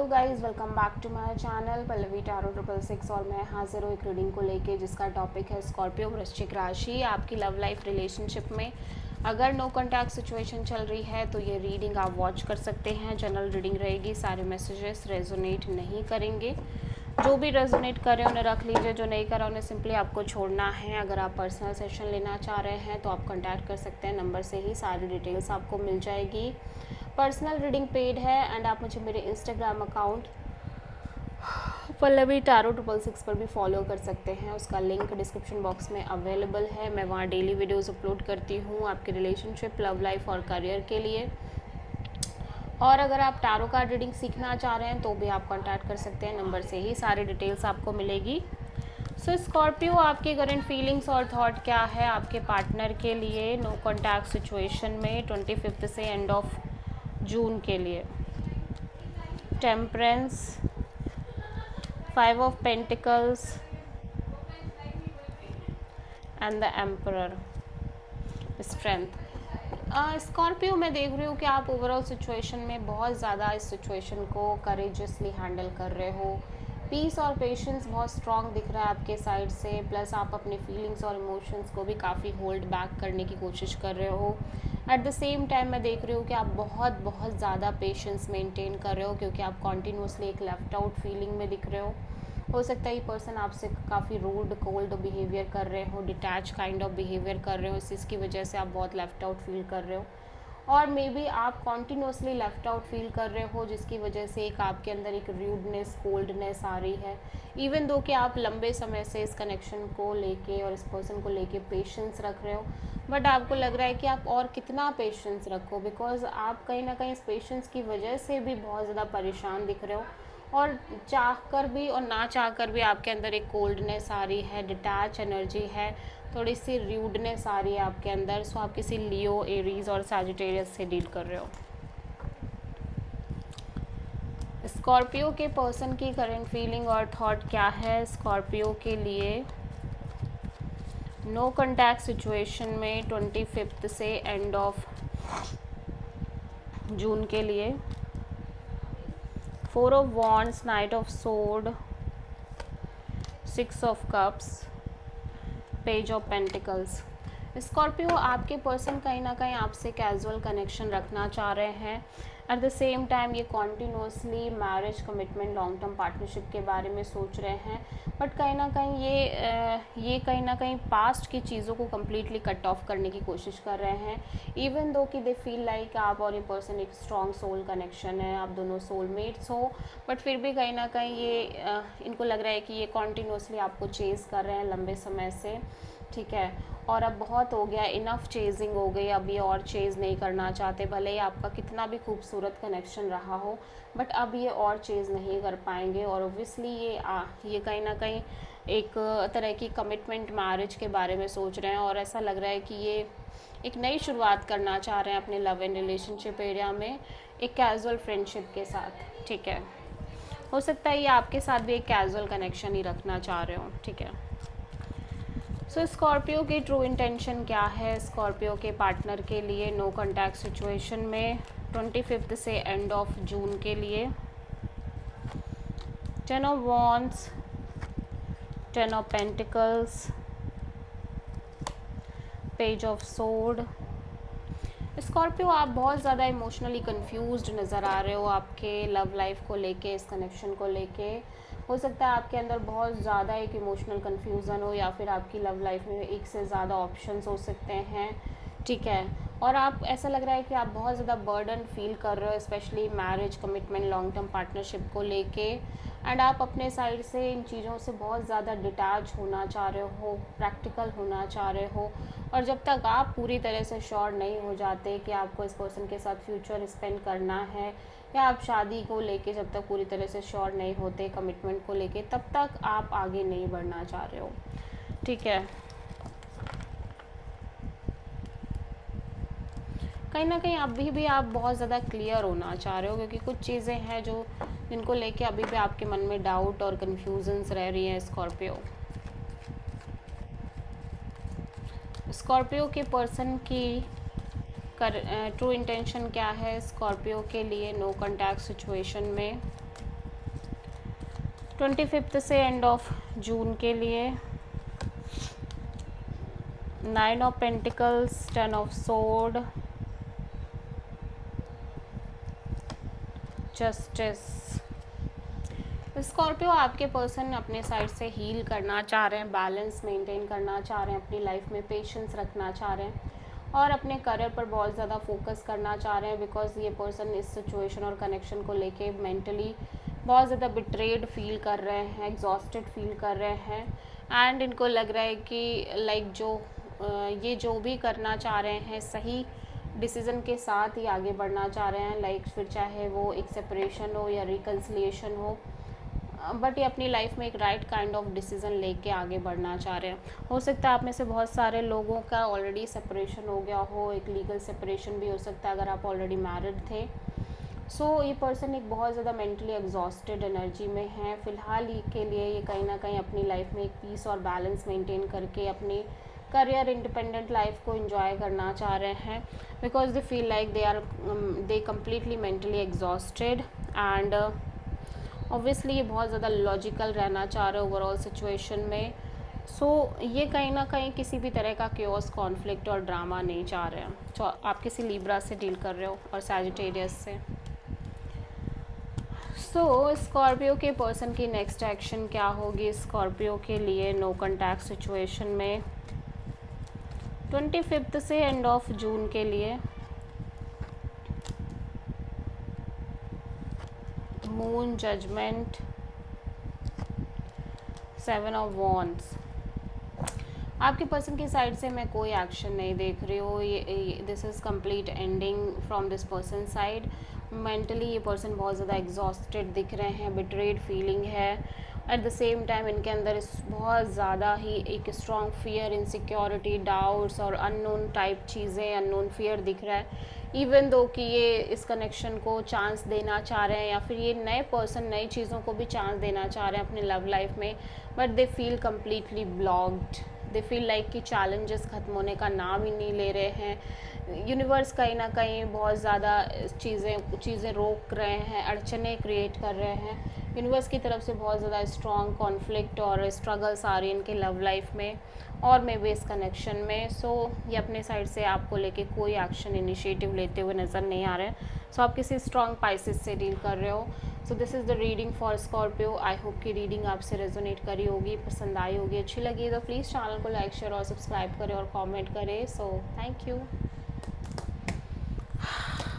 तो guys welcome back to my channel Pallavi tarot 666 और मैं हाजिर हूँ एक रीडिंग को लेके जिसका टॉपिक है स्कॉर्पियो वृश्चिक राशि। आपकी लव लाइफ रिलेशनशिप में अगर नो कॉन्टैक्ट सिचुएशन चल रही है तो ये रीडिंग आप वॉच कर सकते हैं। जनरल रीडिंग रहेगी, सारे मैसेजेस रेजोनेट नहीं करेंगे। जो भी रेजोनेट करे उन्हें रख लीजिए, जो नहीं करा उन्हें सिंपली आपको छोड़ना है। अगर आप पर्सनल सेशन लेना चाह रहे हैं तो आप कॉन्टैक्ट कर सकते हैं, नंबर से ही सारी डिटेल्स आपको मिल जाएगी। पर्सनल रीडिंग पेड है एंड आप मुझे मेरे इंस्टाग्राम अकाउंट पल्लवी टारो 666 पर भी फॉलो कर सकते हैं। उसका लिंक डिस्क्रिप्शन बॉक्स में अवेलेबल है। मैं वहाँ डेली वीडियोस अपलोड करती हूँ आपके रिलेशनशिप, लव लाइफ और करियर के लिए। और अगर आप टारो कार्ड रीडिंग सीखना चाह रहे हैं तो भी आप कॉन्टैक्ट कर सकते हैं, नंबर से ही सारी डिटेल्स आपको मिलेगी। सो स्कॉर्पियो, आपकी करंट फीलिंग्स और थॉट क्या है आपके पार्टनर के लिए नो कॉन्टैक्ट सिचुएशन में 25 से एंड ऑफ जून के लिए। Temperance, 5 of pentacles and the emperor, strength. Scorpio मैं देख रही हूँ कि आप ओवरऑल सिचुएशन में बहुत ज़्यादा इस सिचुएशन को करेजियसली हैंडल कर रहे हो। पीस और पेशेंस बहुत स्ट्रॉन्ग दिख रहा है आपके साइड से, प्लस आप अपने फीलिंग्स और इमोशंस को भी काफ़ी होल्ड बैक करने की कोशिश कर रहे हो। एट द सेम टाइम मैं देख रही हूँ कि आप बहुत ज़्यादा पेशेंस मेंटेन कर रहे हो, क्योंकि आप कॉन्टीन्यूसली एक लेफ्ट आउट फीलिंग में दिख रहे हो सकता है ये पर्सन आपसे काफ़ी रूड कोल्ड बिहेवियर कर रहे हो, डिटैच काइंड ऑफ बिहेवियर कर रहे हो, इसकी वजह से आप बहुत लेफ्ट आउट फील कर रहे हो। और मे बी आप कॉन्टीन्यूसली लेफ्ट आउट फील कर रहे हो, जिसकी वजह से एक आपके अंदर एक रूडनेस, कोल्डनेस आ रही है। इवन दो कि आप लंबे समय से इस कनेक्शन को लेके और इस पर्सन को लेके पेशेंस रख रहे हो, बट आपको लग रहा है कि आप और कितना पेशेंस रखो, बिकॉज आप कहीं ना कहीं इस पेशेंस की वजह से भी बहुत ज़्यादा परेशान दिख रहे हो। और चाह कर भी और ना चाह कर भी आपके अंदर एक कोल्डनेस आ रही है, डिटैच एनर्जी है, थोड़ी सी रूडनेस आ रही है आपके अंदर। सो आप किसी लियो, एरीज और सैजिटेरियस से डील कर रहे हो। स्कॉर्पियो के पर्सन की करंट फीलिंग और थॉट क्या है स्कॉर्पियो के लिए नो कॉन्टैक्ट सिचुएशन में 25 से एंड ऑफ जून के लिए। 4 of wands, night of sword, 6 of cups, page of pentacles. Scorpio, आपके पर्सन कहीं ना कहीं आपसे कैजुअल कनेक्शन रखना चाह रहे हैं। एट द सेम टाइम ये continuously marriage, commitment, long term partnership के बारे में सोच रहे हैं, बट कहीं ना कहीं ये कहीं ना कहीं पास्ट की चीज़ों को कम्प्लीटली कट ऑफ करने की कोशिश कर रहे हैं। इवन दो कि दे फील लाइक आप और ये पर्सन एक स्ट्रॉन्ग सोल कनेक्शन है, आप दोनों सोलमेट्स हो, बट फिर भी कहीं ना कहीं ये इनको लग रहा है कि ये कॉन्टीन्यूसली आपको चेज़ कर रहे हैं लंबे समय से, ठीक है। और अब बहुत हो गया, इनफ चेजिंग हो गई, अब ये और चेज़ नहीं करना चाहते। भले ही आपका कितना भी खूबसूरत कनेक्शन रहा हो, बट अब ये और चेज़ नहीं कर पाएंगे। और ओब्वियसली ये कहीं ना कहीं एक तरह की कमिटमेंट, मैरिज के बारे में सोच रहे हैं, और ऐसा लग रहा है कि ये एक नई शुरुआत करना चाह रहे हैं अपने लव एंड रिलेशनशिप एरिया में, एक कैजुअल फ्रेंडशिप के साथ, ठीक है। हो सकता है ये आपके साथ भी एक कैजुअल कनेक्शन ही रखना चाह रहे हो, ठीक है। सो स्कॉर्पियो की ट्रू इंटेंशन क्या है स्कॉर्पियो के पार्टनर के लिए नो कॉन्टैक्ट सिचुएशन में 25 से एंड ऑफ जून के लिए। 10 of wands, 10 of pentacles, page of sword. Scorpio, आप बहुत ज़्यादा इमोशनली कंफ्यूज्ड नज़र आ रहे हो आपके लव लाइफ को लेके, इस कनेक्शन को लेके। हो सकता है आपके अंदर बहुत ज़्यादा एक इमोशनल कन्फ्यूज़न हो, या फिर आपकी लव लाइफ में एक से ज़्यादा ऑप्शंस हो सकते हैं, ठीक है। और आप, ऐसा लग रहा है कि आप बहुत ज़्यादा बर्डन फील कर रहे हो, specially marriage, commitment, long term partnership को लेके। एंड आप अपने साइड से इन चीज़ों से बहुत ज़्यादा डिटैच होना चाह रहे हो, प्रैक्टिकल होना चाह रहे हो। और जब तक आप पूरी तरह से श्योर नहीं हो जाते कि आपको इस पर्सन के साथ फ्यूचर स्पेंड करना है, या आप शादी को लेके जब तक पूरी तरह से श्योर नहीं होते, कमिटमेंट को लेके, तब तक आप आगे नहीं बढ़ना चाह रहे हो, ठीक है। कहीं ना कहीं अभी भी आप बहुत ज़्यादा क्लियर होना चाह रहे हो, क्योंकि कुछ चीज़ें हैं जो जिनको लेके अभी भी आपके मन में डाउट और कन्फ्यूजन्स रह रही हैं स्कॉर्पियो के पर्सन की ट्रू इंटेंशन क्या है स्कॉर्पियो के लिए नो कॉन्टैक्ट सिचुएशन में 25 से एंड ऑफ जून के लिए 9 of pentacles, 10 of sword, justice. Scorpio, आपके पर्सन अपने साइड से हील करना चाह रहे हैं, बैलेंस मेंटेन करना चाह रहे हैं, अपनी लाइफ में पेशेंस रखना चाह रहे हैं और अपने करियर पर बहुत ज़्यादा फोकस करना चाह रहे हैं, बिकॉज ये पर्सन इस सिचुएशन और कनेक्शन को लेके मेंटली बहुत ज़्यादा बिट्रेड फील कर रहे हैं, एग्जॉस्टेड फील कर रहे हैं एंड इनको लग रहा है कि लाइक ये जो भी करना चाह रहे हैं सही डिसीज़न के साथ ही आगे बढ़ना चाह रहे हैं, लाइक फिर चाहे वो एक सेपरेशन हो या रिकन्सिलिएशन हो, बट ये अपनी लाइफ में एक राइट काइंड ऑफ डिसीज़न लेके आगे बढ़ना चाह रहे हैं। हो सकता है आप में से बहुत सारे लोगों का ऑलरेडी सेपरेशन हो गया हो, एक लीगल सेपरेशन भी हो सकता है अगर आप ऑलरेडी मैरिड थे। सो ये पर्सन एक बहुत ज़्यादा मेंटली एग्जॉस्टेड एनर्जी में है फ़िलहाल ही के लिए। ये कहीं ना कहीं अपनी लाइफ में एक पीस और बैलेंस मेंटेन करके अपनी करियर इंडिपेंडेंट लाइफ को एंजॉय करना चाह रहे हैं, because they feel like they completely mentally exhausted and obviously ये बहुत ज़्यादा लॉजिकल रहना चाह रहे हैं ओवरऑल सिचुएशन में। सो ये कहीं ना कहीं किसी भी तरह का क्योस, कॉन्फ्लिक्ट और ड्रामा नहीं चाह रहे हैं। तो आप किसी लिब्रा से डील कर रहे हो और सैजिटेरियस से। सो स्कॉर्पियो के पर्सन की नेक्स्ट एक्शन क्या होगी स्कॉर्पियो के लिए नो कॉन्टैक्ट सिचुएशन में 25 से एंड ऑफ जून के लिए? Moon, judgement, 7 of wands. आपके पर्सन की साइड से मैं कोई एक्शन नहीं देख रही हूँ। ये this is complete ending from this person side. Mentally ये पर्सन बहुत ज़्यादा एग्जॉस्टेड दिख रहे हैं, बिट्रेड फीलिंग है। एट द सेम टाइम इनके अंदर इस बहुत ज़्यादा ही एक स्ट्रॉन्ग फियर, इनसिक्योरिटी, डाउट्स और अननोन टाइप चीज़ें, अननोन फियर दिख रहा है। इवन दो कि ये इस कनेक्शन को चांस देना चाह रहे हैं या फिर ये नए पर्सन नई चीज़ों को भी चांस देना चाह रहे हैं अपने लव लाइफ में, but they feel completely blocked. They feel like कि चैलेंजेस ख़त्म होने का नाम ही नहीं ले रहे हैं। यूनिवर्स कहीं ना कहीं बहुत ज़्यादा चीज़ें रोक रहे हैं, अड़चने क्रिएट कर रहे हैं। यूनिवर्स की तरफ से बहुत ज़्यादा स्ट्रॉन्ग कॉन्फ्लिक्ट और स्ट्रगल्स आ रही हैं इनके लव लाइफ में और मे बी इस कनेक्शन में। सो ये अपने साइड से आपको लेके कोई एक्शन इनिशिएटिव लेते हुए नज़र नहीं आ रहे हैं। सो आप किसी स्ट्रॉन्ग पाइसेस से डील कर रहे हो। So this is the reading for Scorpio. I hope कि रीडिंग आपसे रेजोनेट करी होगी, पसंद आई होगी, अच्छी लगी तो प्लीज़ चैनल को लाइक, शेयर और सब्सक्राइब करें और कमेंट करें। So thank you.